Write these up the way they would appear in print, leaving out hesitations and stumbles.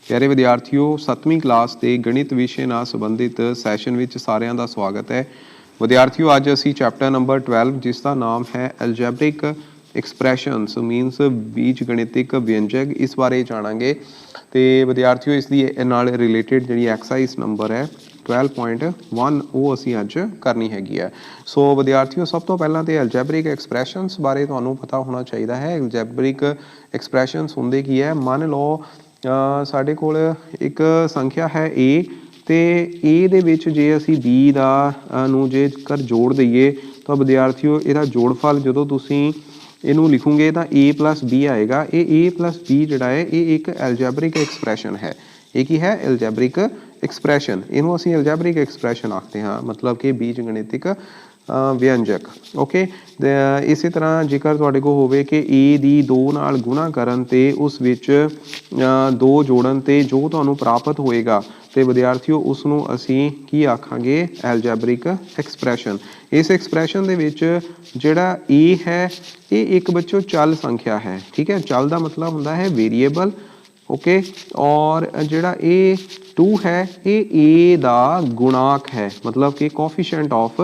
प्यारे विद्यार्थियों 7वीं क्लास के गणित विषय नाल संबंधित सैशन विच सारिਆਂ ਦਾ स्वागत है। विद्यार्थियों अज असी चैप्टर नंबर 12 जिसका नाम है एल्जेब्रिक एक्सप्रैशनस मीनस बीज गणितिक व्यंजक इस बारे जाणांगे। तो विद्यार्थियों इसकी नाल रिलेटेड जी एक्सरसाइज नंबर है 12.1 वो असी अज करनी हैगी है। सो विद्यार्थियों सब तो पहला तो एल्जेब्रिक एक्सप्रैशनस बारे तुहानूं पता होना चाहिए है। एल्जेब्रिक एक्सप्रैशनस हुंदे की है, मान लो साडे कोल एक संख्या है ए तो ए दे विच जे असी बी दा नूं जेकर जोड़ दईए तो विद्यार्थियों इहदा जोड़फल जदों तुसीं इनू लिखोगे तो ए प्लस बी आएगा। ये ए प्लस बी जिहड़ा है ये एक एल्जेब्रिक एक्सप्रैशन है। ये की है एल्जेब्रिक एक्सप्रैशन, इनू असी एल्जेब्रिक एक्सप्रैशन आखते हैं, मतलब कि बीज गणितिक व्यंजक। ओके इस तरह जेकर तुहाडे कोल होवे कि ए दी 2 नाल गुणा करन ते उस विच 2 जोड़न ते जो तुहानूं प्राप्त होएगा तो विद्यार्थियों उसनूं असी की आखांगे एल्जेब्रिक एक्सप्रैशन। इस एक्सप्रैशन दे विच जिहड़ा ए है ये एक बच्चों चल संख्या है, ठीक है। चल का मतलब हुंदा है वेरीएबल। ओके और जिहड़ा ए 2 है ये ए दा गुणांक है, मतलब कि कोफिशिएंट ऑफ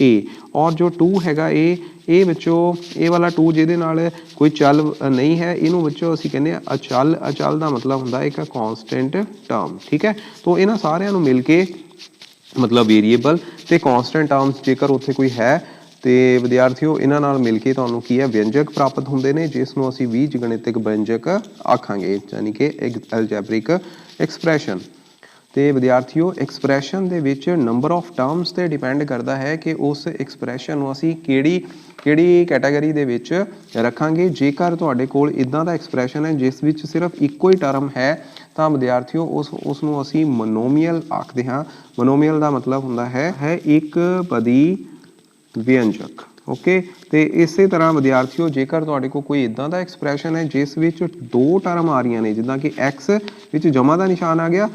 ए। और जो 2 हैगा ए बच्चों ए वाला 2 जिहदे नाल कोई चल नहीं है इनू बच्चों असी कहने अचल। अचल का मतलब हुंदा एक कॉन्सटेंट टर्म, ठीक है। तो इन्हां सारिआं नूं मिल के मतलब वेरीएबल ते कॉन्सटेंट टर्म्स जेकर उत्थे कोई है तो विद्यार्थियों इन्हां नाल मिल के तुहानूं की है व्यंजक प्राप्त होंदे ने जिसनूं असी बीज गणितिक व्यंजक आखांगे, यानी कि एल्जेब्रिक एक्सप्रैशन। तो विद्यार्थियों expression they which number of terms ते डिपेंड करता है कि उस एक्सप्रैशन नूं असी किहड़ी कैटागरी दे विच रखांगे। जेकर तुहाडे कोल इदां दा एक्सप्रैशन है जिस विच सिर्फ इक्को ही टर्म है तो विद्यार्थियों उसनूं असी मोनोमियल आखते हैं। मोनोमियल का मतलब हुंदा है एक पदी व्यंजक। ओके तो इस तरह विद्यार्थियों जेकर तुहाडे कोल कोई इदां दा एक्सप्रैशन है जिस विच 2 टर्म आ रही ने, जिद्दां कि एक्स विच जमा का निशान आ गया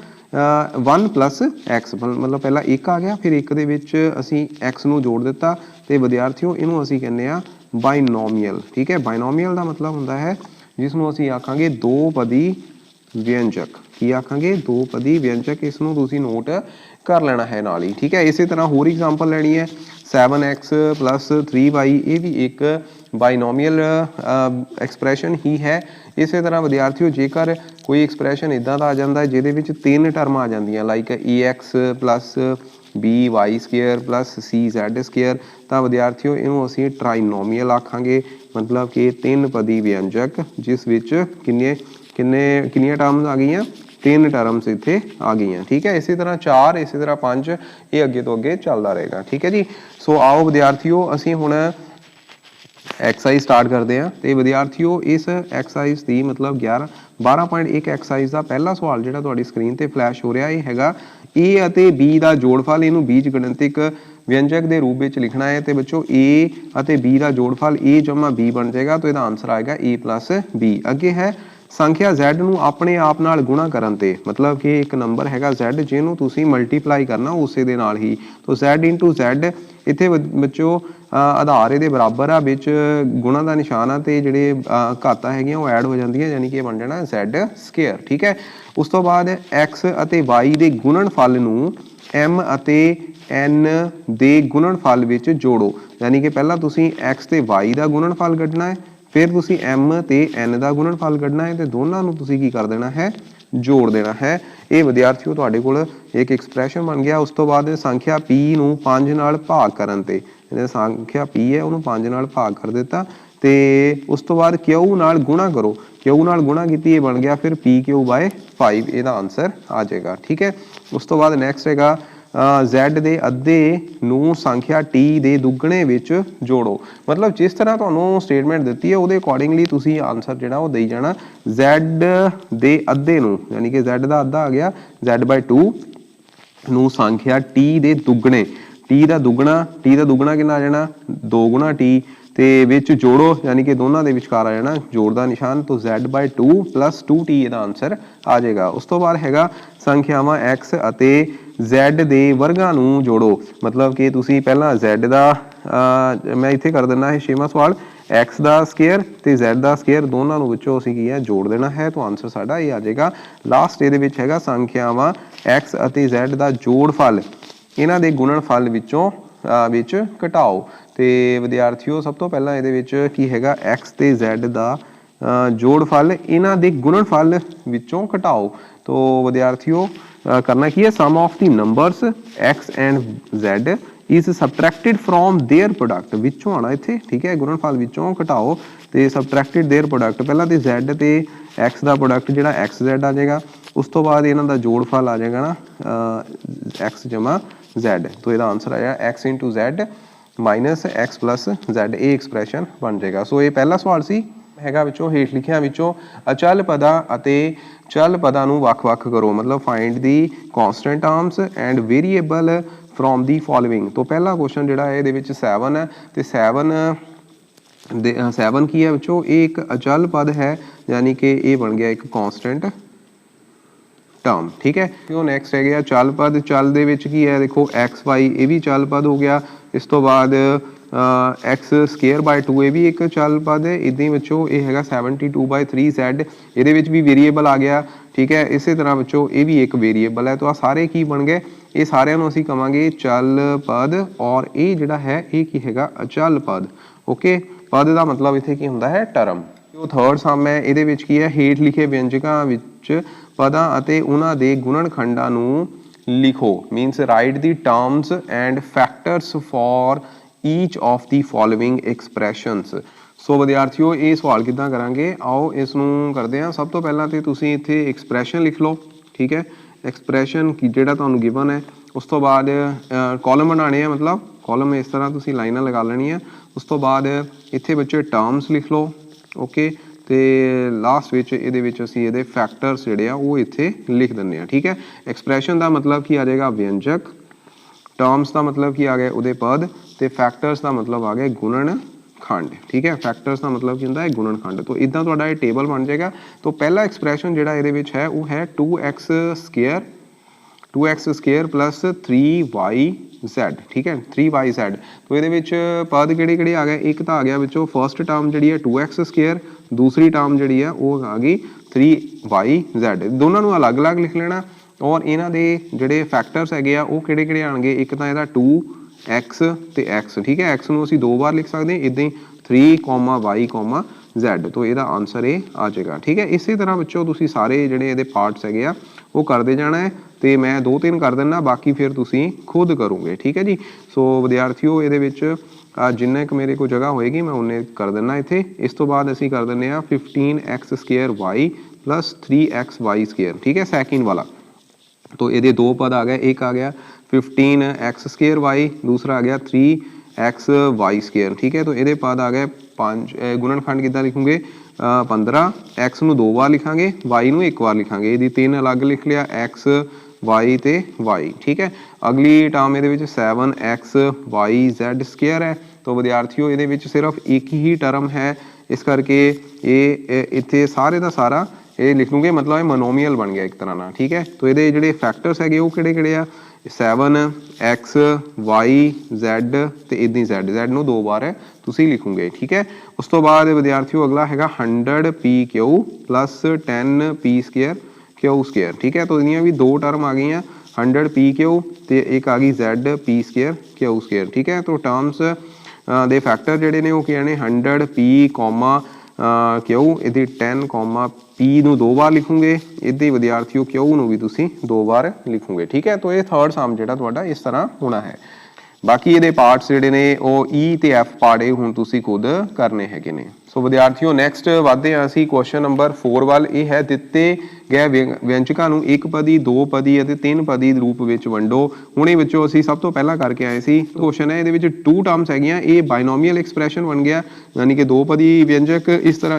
1 प्लस एक्स, मतलब पहला एक आ गया फिर एक दे विच असी एक्स नूं जोड़ दिता तो विद्यार्थियों इनू असी कहने आ बाइनोमियल, ठीक है। बाइनोमियल का मतलब हुंदा है जिसनूं असी आखांगे 2 पदी व्यंजक। की आखांगे 2 पदी व्यंजक, इसनूं तुसीं नोट कर लेना है नाल ही, ठीक है। इस तरह होर एग्जाम्पल लैनी है 7x प्लस 3y, ये भी एक बाइनोमियल एक्सप्रैशन ही है। इस तरह विद्यार्थियों जेकर कोई एक्सप्रैशन इदां दा आ जांदा है जिहदे विच 3 टर्म आ जांदियां like ax plus by square plus cz square, तो विद्यार्थियों इनू असी ट्राइनोमियल आखांगे, मतलब कि 3 पदी व्यंजक जिस विच किन्नियां टर्म्स आ गई, 3 टर्म्स इत्थे आ गई, ठीक है। इसी तरह 4 इसी तरह 5 ये अगे तो अगे चलता रहेगा, ठीक है जी। सो आओ विद्यार्थियों असी हुण एक्सरसाइज स्टार्ट करते हैं। तो विद्यार्थियों इस एक्सरसाइज की मतलब 12.1 एक्सरसाइज का पहला सवाल जो तुहाडी स्क्रीन पर फ्लैश हो रहा है हैगा ए अते बी का जोड़फल, इनू बीज गणितिक व्यंजक के रूप में लिखना है। तो बच्चों ए अते बी का जोड़फल ए जमा बी बन जाएगा, तो इसका आंसर आएगा ए प्लस बी। अगे है संख्या Z नूं अपने आप नाल गुणा करन ते, मतलब कि एक नंबर हैगा Z जिन्हों तुसीं मल्टीप्लाई करना उस दे नाल ही, तो Z इंटू Z इत्थे बच्चों आधार ये बराबर आ, विच गुणा का निशान आ ते जिहड़े घातां हैगियां वो ऐड हो जांदियां, यानी कि बन जाना Z स्केयर, ठीक है। उस तो बाद X अते Y दे गुणनफल नूं M अते N दे गुणनफल विच जोड़ो, यानी कि पहला तुसीं X ते Y दा गुणनफल कढना है, फिर तुसी M ते N का गुणनफल कढना है, तो दोनों नूं तुसी की कर देना है जोड़ देना है। ये विद्यार्थियों तुहाडे कोल एक एक्सप्रैशन बन गया। उस तो बाद संख्या P नूं 5 नाल भाग करन ते, संख्या P है उन्होंने 5 नाल भाग कर दिता, तो उस तो बाद Q नाल गुणा करो, Q नाल गुणा की ये बन गया फिर PQ/5, इसका आंसर आ जाएगा, ठीक है। उस तो बाद नैक्सट हैगा Z दे अद्धे नूं संख्या T दे दुगणे विच जोड़ो, मतलब जिस तरह तुहानूं स्टेटमेंट दी है उहदे अकॉर्डिंगली तुसीं आंसर जिहड़ा वो देई जाना। Z दे अद्धे नूं, यानी कि Z दा अद्धा आ गया Z/2 नूं संख्या T दे दुगणे, T दा दुगना कितना आ जाना 2 गुणा T, ते विच जोड़ो यानी कि दोनों के विचकार आ जाना जोड़ का निशान, तो Z/2 प्लस 2T इसका आंसर आ जाएगा। उस तो बाद हैगा संख्यावां X अते Z दे वर्गां नूं जोड़ो, मतलब कि तुसी पहला Z दा मैं इत्थे कर दिना है 6वां सवाल x ਦਾ ਸਕੁਅਰ ਤੇ z ਦਾ ਸਕੁਅਰ ਦੋਨਾਂ ਨੂੰ ਵਿੱਚੋਂ ਅਸੀਂ ਕੀ ਹੈ ਜੋੜ ਦੇਣਾ ਹੈ। ਤਾਂ ਆਨਸਰ ਸਾਡਾ ਇਹ ਆ ਜਾਏਗਾ। ਲਾਸਟ ਇਹਦੇ ਵਿੱਚ ਹੈਗਾ ਸੰਖਿਆਵਾਂ x ਅਤੇ z ਦਾ ਜੋੜਫਲ ਇਹਨਾਂ ਦੇ ਗੁਣਨਫਲ ਵਿੱਚੋਂ ਵਿੱਚ ਘਟਾਓ। ਤੇ ਵਿਦਿਆਰਥੀਓ ਸਭ ਤੋਂ ਪਹਿਲਾਂ ਇਹਦੇ ਵਿੱਚ ਕੀ ਹੈਗਾ x ਤੇ z ਦਾ ਜੋੜਫਲ ਇਹਨਾਂ ਦੇ ਗੁਣਨਫਲ ਵਿੱਚੋਂ ਘਟਾਓ। तो विद्यार्थियों करना की है sum of the numbers x and z is subtracted from their product विचों आना इत्थे ठीक है गुणनफल विचों घटाओ ते सबट्रैक्टेड देयर प्रोडक्ट पहला ते z ते x दा प्रोडक्ट जिहड़ा xz आ जाएगा उस तो बाद इन्हां दा जोड़फल आ जाएगा ना x जमा z। तो इहदा आंसर आया x into z minus x plus z ये एक्सप्रैशन बन जाएगा। सो ये पहला सवाल सी हैगा विचों हेठ लिखिया विचों अचल पदां अते चल पदां नूं वख-वख करो मतलब find the constant terms and variable from the following. तो पहला क्वेश्चन जिहड़ा है इहदे विच 7 है ते 7 की है विचों एक अचल पद है यानी कि ये बन गया एक कॉन्स्टेंट टर्म ठीक है। तो नैक्सट है गया चल पद चल दे विच की है देखो एक्स वाई ये भी चल पद हो गया। इस तो बाद एक्स स्केयर बाय 2 ये भी एक चल पद है। इदां बच्चों ये हैगा 72/3z ये भी वेरीएबल आ गया ठीक है। इस तरह बच्चों ये भी एक वेरीएबल है। तो आ सारे की बन गए ये सारिਆਂ ਨੂੰ ਅਸੀਂ ਕਵਾਂਗੇ चल पद और ये जिहड़ा है ये की हैगा अचल पद। ओके पद का मतलब इत्थे की हुंदा है टर्म। जो थर्ड सम है ਇਹਦੇ ਵਿੱਚ ਕੀ ਹੈ ਹੇਠ ਲਿਖੇ ਵਿਅੰਜਕਾਂ ਵਿੱਚ ਪਦਾਂ ਅਤੇ ਉਹਨਾਂ ਦੇ ਗੁਣਨਖੰਡਾਂ ਨੂੰ ਲਿਖੋ means write the terms and factors for each of the following expressions. So विद्यार्थियों ये सवाल किद्दां करांगे आओ इसनूं करदे हां। सब तो पहलां ते तुसीं इत्थे एक्सप्रैशन लिख लो ठीक है। एक्सप्रैशन की जिहड़ा तुहानूं गिवन है उस तो बाद कॉलम बनाने हैं मतलब कॉलम इस तरह तुसीं लाइनां लगा लैणियां। उस तो बाद इत्थे बच्चे टर्म्स लिख लो ओके ते लास्ट विच इहदे विच असीं इहदे फैक्टर्स जिहड़े आ वो इत्थे लिख दिंदे आ ठीक है। एक्सप्रैशन का मतलब की आ जाएगा व्यंजक टर्म्स का मतलब की आ गया उहदे पद ते फैक्टर्स का मतलब आ गया गुणनखंड ठीक है। फैक्टर्स का मतलब की होंदा है गुणनखंड। तो इदां तुहाडा ये टेबल बन जाएगा। तो पहला एक्सप्रैशन जिहड़ा इहदे विच है वो है 2x स्केयर प्लस 3yz ठीक है 3yz। तो ये पद किहड़े आ गए एक तो आ गया विचों फर्स्ट टर्म जी है 2x स्केयर दूसरी टर्म जी है वो आ गई 3yz। दोनों को अलग अलग लिख लेना और इन्हां दे जिहड़े फैक्टर्स है वो किहड़े आउणगे एक तो इहदा 2x ते x ठीक है। x नूं असीं दो बार लिख सकते हैं इदां 3, y, z। तो इहदा आंसर ये आ जाएगा ठीक है। इस तरह बच्चों तुसीं सारे जिहड़े इहदे पार्ट्स है वो करते जाना है तो मैं 2-3 कर देना बाकी फिर तुसीं खुद करोगे ठीक है जी। सो विद्यार्थियों इहदे विच जिन्ना क मेरे को जगह होएगी मैं उन्हें कर देना इत्थे। इस तो बाद असीं कर दिंदे आ 15x square y plus 3xy square ठीक है सैकिंड वाला। तो ये दो पद आ गए एक आ गया 15x स्केयर y दूसरा आ गया 3xy स्केयर ठीक है। तो ये पद आ गए 5 गुणनखंड किद्दां लिखोगे 15 x नूं दो बार लिखांगे y नूं एक बार लिखांगे ये 3 अलग लिख लिया x y ते y ठीक है। अगली टर्म ये 7xyz स्केयर है। तो विद्यार्थियों ये सिर्फ एक ही टर्म है इस करके ये इत्थे सारे का सारा ये लिख लूँगे मतलब ये मोनोमियल बन गया एक तरह ना ठीक है। तो ये जिहड़े फैक्टर्स है वो किहड़े आ 7x y z ते इदां z नूं दो बार है तुसीं लिखोगे ठीक है। उस तो बाद विद्यार्थियों अगला हैगा 100pq plus 10p square Q square ठीक है। तो इनियां भी दो टर्म आ गई 100pq ते एक आ गई zp स्केयर क्यू स्केयर ठीक है। तो टर्म्स दे फैक्टर जिहड़े ने वो क्या ने 100p क्यू इहदी 10 p नूं दो बार लिखोगे इदां विद्यार्थियों क्यू नूं भी तुसीं दो बार लिखोगे ठीक है। तो ये थर्ड सम जिहड़ा तुहाडा इस तरह होना है। बाकी ये पार्ट्स जिहड़े ने वो ई ते एफ पार्ट ये हुण तुसीं खुद करने हैगे ने। सो विद्यार्थियों नैक्सट वधदे हां असीं क्वेश्चन नंबर 4 वाल। ये है दिते गए व्यंजकां नूं एक पदी दो पदी अते तीन पदी रूप विच वंडो। हुण इह विचों असीं सब तो पहला करके आए सी क्वेश्चन है इहदे विच 2 टर्म्स हैगियां ये बाइनोमियल एक्सप्रैशन बन गया यानी कि दो पदी व्यंजक इस तरह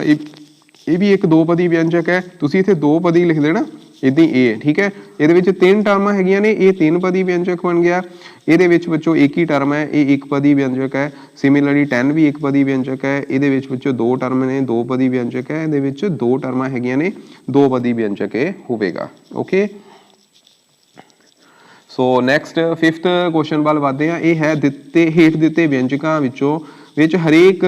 ये भी एक दो पदी व्यंजक है तुसीं इत्थे दो पदी लिख देना इदां ए ठीक है। इहदे विच तीन टर्मां हैगियां ने ये तीन पदी व्यंजक बन गया। इहदे विच बच्चों एक ही टर्म है ये एक पदी व्यंजक है। सिमिलरली 10 भी एक पदी व्यंजक है। इहदे विच बच्चों दो टर्म ने दो पदी व्यंजक है। इहदे विच दो टर्मां हैगियां ने दो पदी व्यंजक ये होवेगा okay. So next fifth question वाल वधदे हां। ये है दिते हेठ दिते व्यंजकां विचों ਵਿੱਚ ਹਰੇਕ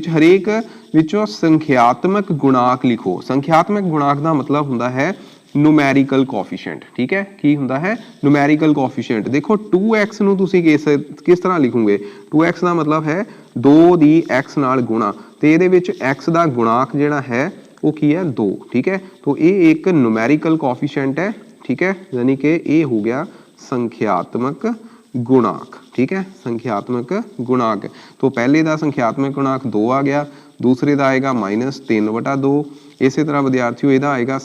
ਹਰੇਕ ਵਿੱਚੋਂ ਸੰਖਿਆਤਮਕ ਗੁਣਾਕ ਲਿਖੋ। ਸੰਖਿਆਤਮਕ ਗੁਣਾਕ ਦਾ ਮਤਲਬ ਹੁੰਦਾ ਹੈ ਨੂਮੈਰੀਕਲ ਕੋਫੀਸ਼ੀਐਂਟ। ਠੀਕ ਹੈ, ਕੀ ਹੁੰਦਾ ਹੈ ਨੂਮੈਰੀਕਲ ਕੋਫੀਸ਼ੀਐਂਟ। ਦੇਖੋ 2x ਨੂੰ ਤੁਸੀਂ ਕਿਸ ਤਰ੍ਹਾਂ ਲਿਖੋਗੇ? 2x ਦਾ ਮਤਲਬ ਹੈ 2 ਦੀ x ਨਾਲ ਗੁਣਾ, ਤੇ ਇਹਦੇ ਵਿੱਚ x ਦਾ ਗੁਣਾਕ ਜਿਹੜਾ ਹੈ ਉਹ ਕੀ ਹੈ 2। ਠੀਕ ਹੈ, तो ਇਹ ਇੱਕ ਨੂਮੈਰੀਕਲ ਕੋਫੀਸ਼ੀਐਂਟ ਹੈ। ठीक है, यानी कि ये हो गया संख्यात्मक गुणाक। ठीक है, संख्यात्मक गुणाक। तो पहले का संख्यात्मक गुणाक 2 आ गया, दूसरे का आएगा -3/2। इस तरह विद्यार्थियों ਇਹਦਾ आएगा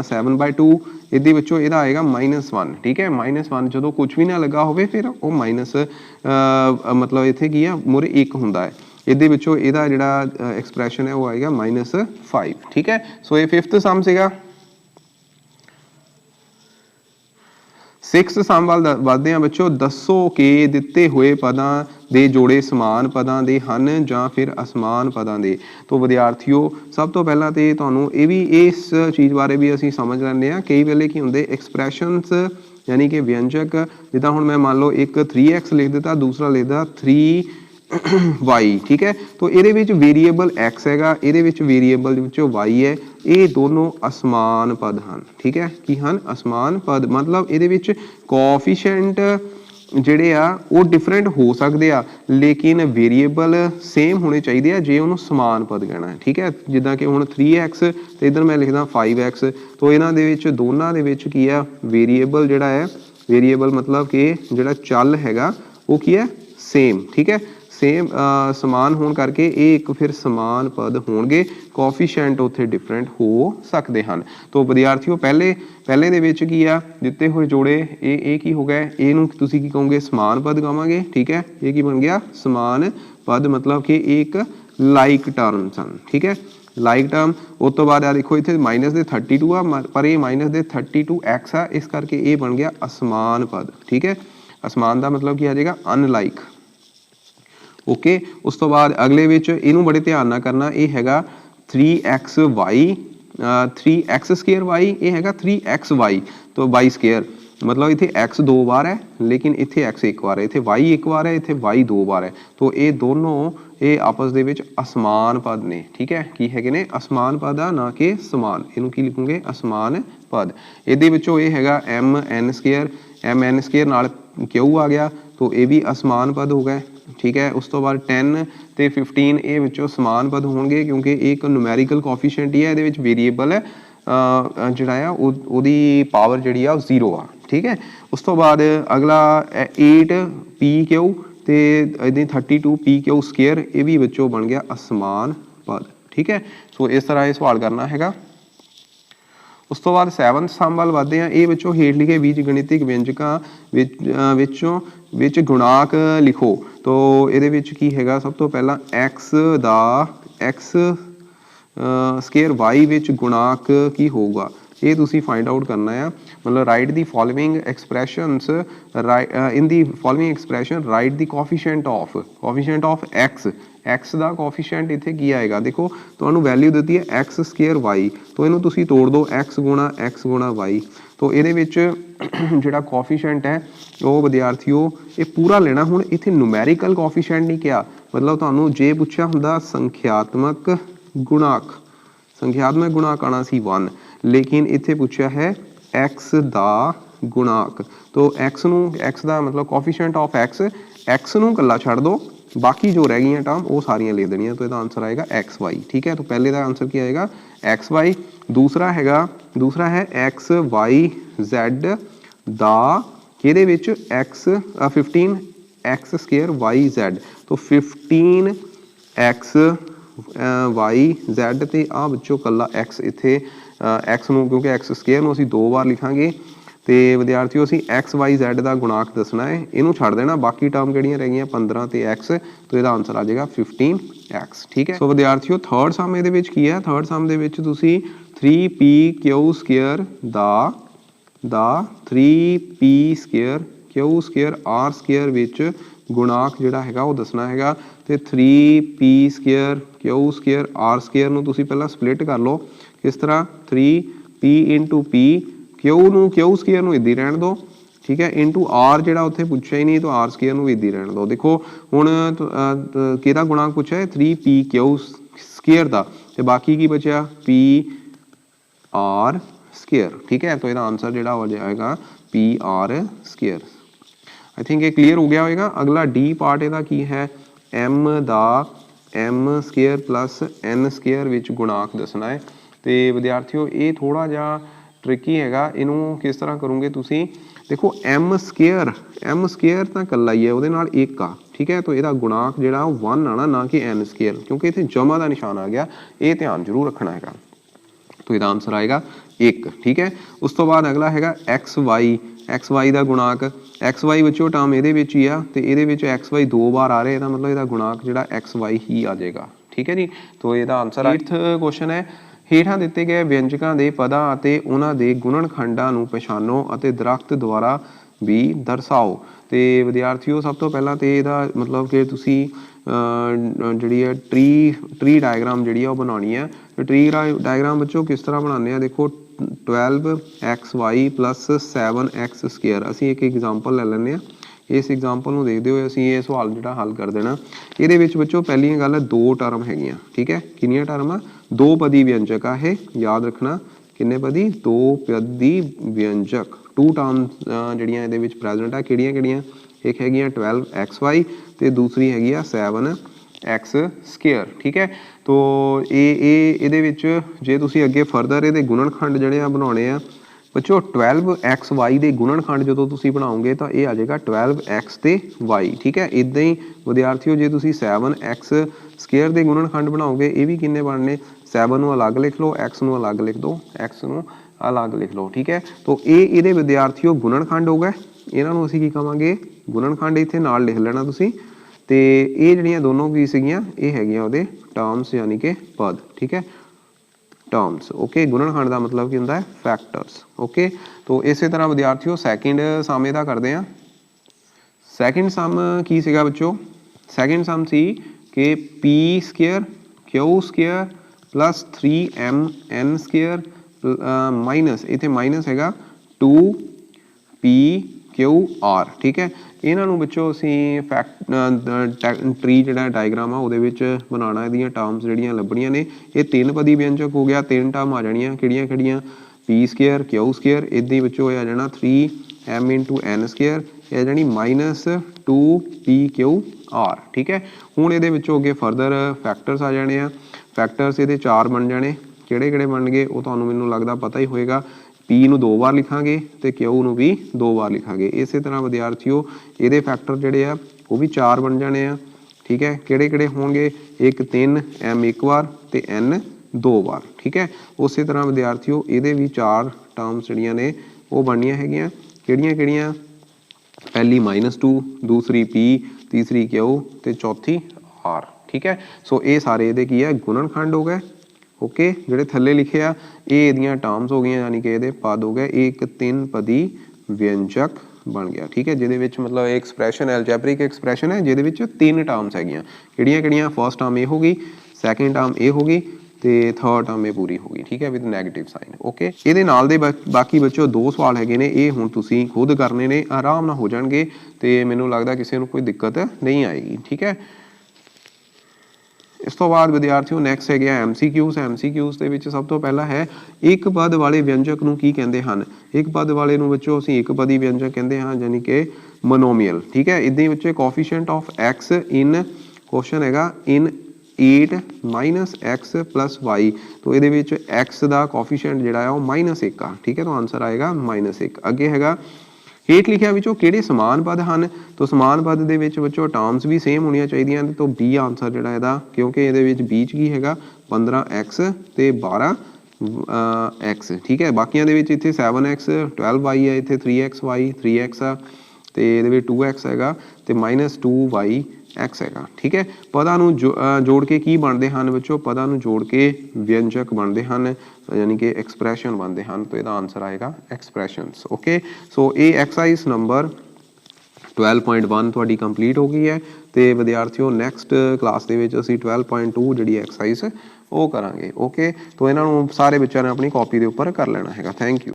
7/2। ਇਹਦੇ ਵਿੱਚੋਂ ਇਹਦਾ ਆਏਗਾ -1। ठीक है, -1 ਜਦੋਂ ਕੁਝ ਵੀ ਨਾ ਲੱਗਾ ਹੋਵੇ ਫਿਰ ਉਹ ਮਾਈਨਸ ਮਤਲਬ ਇੱਥੇ ਕੀ ਆ ਮੂਹਰੇ 1 ਹੁੰਦਾ ਹੈ। ਇਹਦੇ ਵਿੱਚੋਂ ਇਹਦਾ ਜਿਹੜਾ ਐਕਸਪ੍ਰੈਸ਼ਨ ਹੈ ਉਹ ਆਏਗਾ -5। ਠੀਕ ਹੈ, ਸੋ ਇਹ 5th ਸਮ ਸੀਗਾ। 6th ਸਮ ਵੱਲ ਵਧਦੇ ਹਾਂ ਬੱਚੋ। ਦੱਸੋ ਕਿ ਦਿੱਤੇ ਹੋਏ ਪਦਾਂ ਦੇ ਜੋੜੇ ਸਮਾਨ ਪਦਾਂ ਦੇ ਹਨ ਜਾਂ ਫਿਰ ਅਸਮਾਨ ਪਦਾਂ ਦੇ। तो ਵਿਦਿਆਰਥੀਓ ਸਭ ਤੋਂ ਪਹਿਲਾਂ ਤੇ ਤੁਹਾਨੂੰ ਇਹ ਵੀ ਇਸ ਚੀਜ਼ ਬਾਰੇ ਵੀ ਅਸੀਂ ਸਮਝ ਲੈਂਦੇ ਹਾਂ। ਕਈ ਵੇਲੇ ਕੀ ਹੁੰਦੇ ਐਕਸਪ੍ਰੈਸ਼ਨਸ यानी कि व्यंजक, जिदा हुण मैं मान लो एक 3x लिख दिता, दूसरा लिख दिता 3y। ठीक है, तो ये वेरीएबल x है, ये वेरीएबल y है, ये दोनों असमान पद हैं। ठीक है, की हैं असमान पद, मतलब ये कोएफिशिएंट ਜਿਹੜੇ ਆ ਉਹ डिफरेंट हो सकते आ, लेकिन वेरीएबल सेम होने चाहिए जे उन्होंने समान पद कहना है। ठीक है, जिदा कि हुण 3x तो इधर मैं लिखदा 5x, तो इन्हां दे विच दोनां दे विच की है वेरीएबल जिहड़ा है, वेरीएबल मतलब कि जिहड़ा चल हैगा वो की है सेम। ठीक है, सेम समान होने करके ये एक फिर समान पद होणगे, कोएफिशिएंट उत्थे डिफरेंट हो सकते हैं। तो विद्यार्थियों पहले दे विच की आ दिते हुए जोड़े ये की हो गए, इहनूं तुसीं की कहोगे समान पद कहांगे। ठीक है, ये की बन गया समान पद, मतलब कि एक लाइक टर्म्स हैं। ठीक है, लाइक टर्म। उस तो बाद देखो इत्थे माइनस दे 32 आ, पर ये माइनस दे 32x आ, इस करके ये बन गया असमान पद। ठीक है, असमान का मतलब की आ जाएगा अनलाइक। ओके, उस तो बाद अगले विच इनू बड़े ध्यान ना करना, ये हैगा 3xy 3x² y, ये हैगा 3xy, तो y², मतलब इत्थे x 2 बार है लेकिन इत्थे x 1 बार है, इत्थे y 1 बार है, इत्थे y 2 बार है, तो ये दोनों ये आपस दे विच असमान पद ने। ठीक है, की हैगे ने असमान पद आ, ना कि समान। इनू की लिखूंगे असमान पद। इहदे विचों ये हैगा mn² नाल q आ गया, तो ये भी असमान पद हो गए। ठीक है, उस तो बाद 10 ते 15 ये विचों समान पद होंगे, क्योंकि एक न्यूमैरिकल कोएफिशिएंट ही है, ये वेरीएबल है जिहड़ा आ ओदी पावर जिहड़ी आ 0 आ। ठीक है, उस तो बाद अगला 8pq ते 32pq², ये भी विचों बन गया असमान पद। ठीक है, सो इस तरह ये सवाल करना हैगा। उस तो बाद 7th सम वाल वधदे आ। ये विचों हेठ लिखे बीज गणितिक व्यंजकां विच गुणाक लिखो। तो ये विच की हैगा, सब तो पहला x² y विच गुणाक की होगा, ये तुसी फाइंड आउट करना है। मतलब write the following expressions, in the following expression write the coefficient of x का कोएफिशिएंट इत्थे की आएगा। देखो तुहानू वैल्यू दी है x² y, तो इनू तुसी तोड़ दो x गुणा y, तो ये जिहड़ा कोएफिशिएंट है वो विद्यार्थियों ये पूरा लेना। हुण इत्थे न्यूमैरिकल कोएफिशिएंट नहीं किया, मतलब तुहानू जे पुछया हुंदा संख्यात्मक गुणाक आना सी 1, लेकिन इत्थे पूछा है x दा गुणाक। तो x का मतलब कोएफिशिएंट ऑफ x नू कल्ला छड्ड दो, बाकी जो रह गई टर्म वो सारियां लिख देनियां, तो इसका आंसर आएगा xy। ठीक है, तो पहले का आंसर क्या आएगा xy, दूसरा है xyz दा किहदे विच x 15x² yz, तो 15x yz ते आ बच्चों कल्ला x इत्थे x नूं, क्योंकि x² नूं असीं 2 बार लिखांगे, तो विद्यार्थियों असीं xyz का गुणाक दसना है, इनू छड्ड देना, बाकी टर्म किहड़ियां रह गईयां 15 ते x, तो इसका आंसर आ जाएगा 15x। ठीक है, सो विद्यार्थियों थर्ड सम इहदे विच की है, थर्ड सम दे विच तुसीं 3pq² दा 3p² r² विच गुणाक जिहड़ा हैगा वो दसना हैगा। तो 3p² r² नूं तुसीं पहलां स्प्लिट कर लो। किस तरह 3p × p, q नूं q² नूं इदां ही रहण दो, ठीक है इनटू आर जिहड़ा उत्थे पुछिया ही नहीं तो आर स्केयर नूं इदां ही रहण दो। देखो हुण किहदा गुणांक पुछिया है 3pq स्केयर दा ते बाकी की बचिया पी आर स्केयर। ठीक है तो इसका आंसर जिहड़ा हो जाएगा P R square. I think ये क्लीयर हो गया होगा। अगला डी पार्ट इहदा की है एम दा M square plus N square विच गुणांक दसना है। तो विद्यार्थियों ये थोड़ा जिहा ट्रिकी हैगा, इनू किस तरह करोगे तुसी। देखो एम स्केयर तो कला ही है उहदे नाल एक आ। ठीक है तो यदा गुणांक जिहड़ा 1 आना ना कि एन स्केयर, क्योंकि इत्थे जमा का निशान आ गया, ये ध्यान जरूर रखना है। तो इसका आंसर आएगा 1। ठीक है उस तो बाद अगला हैगा एक्स वाई का गुणांक। एक्स वाई बच्चों टर्म ये ही आ तो ये एक्स वाई 2 बार आ रहे, इसका मतलब इसका गुणांक जो एक्स वाई ही आ जाएगा। ठीक है जी तो इसका आंसर 8th क्वेश्चन है ਹੇਠਾਂ ਦਿੱਤੇ गए व्यंजकों के पदां ਅਤੇ ਉਹਨਾਂ ਦੇ ਗੁਣਨਖੰਡਾਂ ਨੂੰ ਪਛਾਣੋ ਅਤੇ ਦਰਖਤ ਦੁਆਰਾ भी दर्शाओ। तो विद्यार्थियों सब तो पहला तो ਇਹਦਾ मतलब कि तुसी ਜਿਹੜੀ है ट्री डायग्राम ਜਿਹੜੀ ਆ बनानी है। ट्री डायग्राम बच्चों किस तरह बनाने हैं, देखो 12xy प्लस 7x स्केयर। असी एक एग्जाम्पल ले लें, इस एग्जाम्पल में देखते हुए असी ये सवाल जो हल कर देना। ये बच्चों पहली गल है 2 टर्म है। ठीक है किनिया टर्म 2 पदी व्यंजक आ, याद रखना किन्ने पदी 2 पदी व्यंजक। 2 टर्म्स जड़ियाँ ये प्रेजेंट है किहड़ियां एक है 12xy तो दूसरी हैगी 7x स्केयर। ठीक है तो ये जे तुसी अगे फरदर ये गुणनखंड जिहड़े बनाने आ बच्चों 12xy के गुणनखंड जो तुसी बनाओगे तो ये आ जाएगा 12x ते y। ठीक है इदां ही विद्यार्थियों जे तुसी 7x स्केयर के गुणनखंड बनाओगे ये भी किन्ने बनने 7 नूं अलग लिख लो, x नूं अलग लिख दो, x नूं अलग लिख लो। ठीक है तो ये विद्यार्थियों गुणनखंड हो गए, इन्हां नूं असीं की कहांगे गुणनखंड। इत्थे नाल लिख लेना तुसीं ते ये जिहड़ियां दोनों की सीगियां ये हैगियां उहदे टर्म्स यानी कि पद। ठीक है टर्म्स ओके गुणनखंड का मतलब की होंदा है फैक्टर्स। ओके तो इस तरह विद्यार्थियों सैकेंड सम इहदा करते हैं। सैकेंड सम की सीगा बच्चों, सैकेंड सम सी कि P square Q square plus 3mn square minus इत्थे माइनस हैगा 2pqr। ठीक है इन्हों बच्चों असी ट्री जो डायग्राम आ बनाना इहदियां टर्म्स जिहड़ियां लभणियां ने ये 3 पदी व्यंजक हो गया, 3 टर्म आ जानियां किहड़ियां पी स्केयर क्यू स्केयर इदां ही बच्चों आ जाना 3m इंटू एन स्केयर ये जानी माइनस 2pqr। ठीक है हुण इहदे विचों अगे फरदर फैक्टर्स आ जाने आ। फैक्टर्स ये 4 बन जाने, किहड़े बन गए वो तुहानूं मैनूं लगदा पता ही होएगा। पी नूं 2 बार लिखांगे तो क्यू नूं भी 2 बार लिखांगे। इस तरह विद्यार्थियों ये फैक्टर जिहड़े आ वो भी 4 बन जाने आ। ठीक है किहड़े होंगे एक 3 m 1 बार तो n 2 बार। ठीक है उस तरह विद्यार्थियों ये भी 4 टर्म्स जिहड़ियां ने वो बननियां हैगियां किहड़ियां पहली -2 दूसरी p तीसरी क्यू तो चौथी r। ठीक है सो ये सारे ये की है गुणनखंड हो गए। ओके जिहड़े थल्ले लिखे आ ये इहदियां टर्म्स हो गई यानी कि ये पद हो गए, एक 3 पदी व्यंजक बन गया। ठीक है जिहदे विच मतलब एक्सप्रैशन एल्जैब्रिक एक्सप्रैशन है जिहदे विच 3 टर्म्स हैगियां किहड़ियां फर्स्ट टर्म ये होगी, सैकेंड टर्म ये होगी तो थर्ड टर्म ये पूरी होगी। ठीक है विद नैगेटिव साइन। ओके ये नाल दे बाकी बच्चों 2 सवाल हैगे ने ये हुण तुसीं खुद करने ने, आराम नाल हो जाणगे तो मैनूं लगदा किसी नूं कोई दिक्कत नहीं आएगी। ठीक है इस तो बाद विद्यार्थियों नैक्सट है MCQs। MCQs ਦੇ ਵਿੱਚ सब तो पहला है एक पद वाले व्यंजक ਨੂੰ ਕੀ ਕਹਿੰਦੇ ਹਨ। एक पद वाले ਨੂੰ ਬੱਚੋ ਅਸੀਂ ਇੱਕ ਪਦੀ व्यंजक ਕਹਿੰਦੇ ਹਾਂ यानी कि मोनोमियल। ठीक है इदां ही ਬੱਚੇ coefficient of x in question हैगा इन 8 माइनस x प्लस y तो ये x का कोफिशिएंट जिहड़ा है -1 आ। ठीक है तो आंसर आएगा -1। अगे हैगा हेठ लिखिया विचों किहड़े समान पद हैं तो समान पद दे विच बच्चों टर्म्स भी सेम होनी चाहिए तो बी आंसर जिहड़ा इहदा क्योंकि ये बीच की हैगा 15x ते 12x। ठीक है बाकियां दे विच इत्थे 7x 12y है, इत्थे 3xy 3x आ ते इहदे विच 2x हैगा ते -2yx हैगा। ठीक है पदां नूं जोड़ के की बनते हैं बच्चों, पदां नूं जोड़ के व्यंजक बनते हैं यानी कि एक्सप्रैशन बनते हैं तो इसका आंसर आएगा एक्सप्रैशनस। ओके सो ये एक्सरसाइज नंबर 12.1 तुहाडी कंप्लीट हो गई है तो विद्यार्थियों नैक्सट क्लास दे विच असीं 12.2 जिहड़ी एक्सरसाइज वो करांगे। ओके तो इन्हां नूं सारे बच्चों ने अपनी कॉपी के उपर कर लेना है। Thank you.